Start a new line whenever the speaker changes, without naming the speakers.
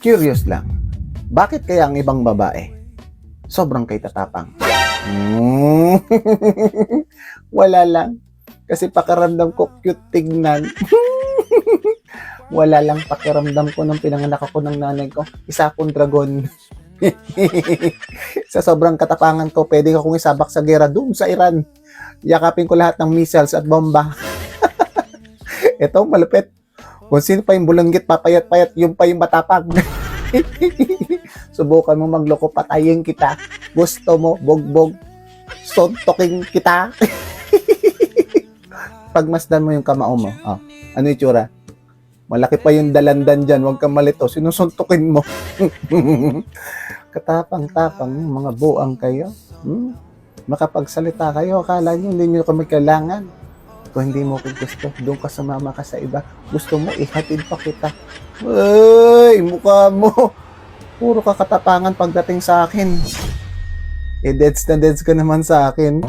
Curious lang, bakit kaya ang ibang babae sobrang kay tatapang? Wala lang. Kasi pakiramdam ko cute tignan. Wala lang pakiramdam ko nung pinanganak ako ng nanay ko. Isa akong dragon. Sa sobrang katapangan ko, pwede akong isabak sa gera doon sa Iran. Yakapin ko lahat ng missiles at bomba. Ito, malupit. Kung sino pa yung bulanggit, papayat-payat, yung pa yung matapag. Subukan mo magloko, patayin kita. Gusto mo, bogbog, sontoking kita. Pagmasdan mo yung kamao mo, ano yung tsura? Malaki pa yung dalandan dyan, huwag kang malito, sinusuntukin mo. Katapang-tapang, mga buang kayo. Makapagsalita kayo, akala nyo, hindi nyo kami kailangan. Kung hindi mo ko gusto, doon ka sumama ka sa iba. Gusto mo, ihatid pa kita. Uy, mukha mo. Puro ka katapangan pagdating sa akin. Deads na deads ka naman sa akin.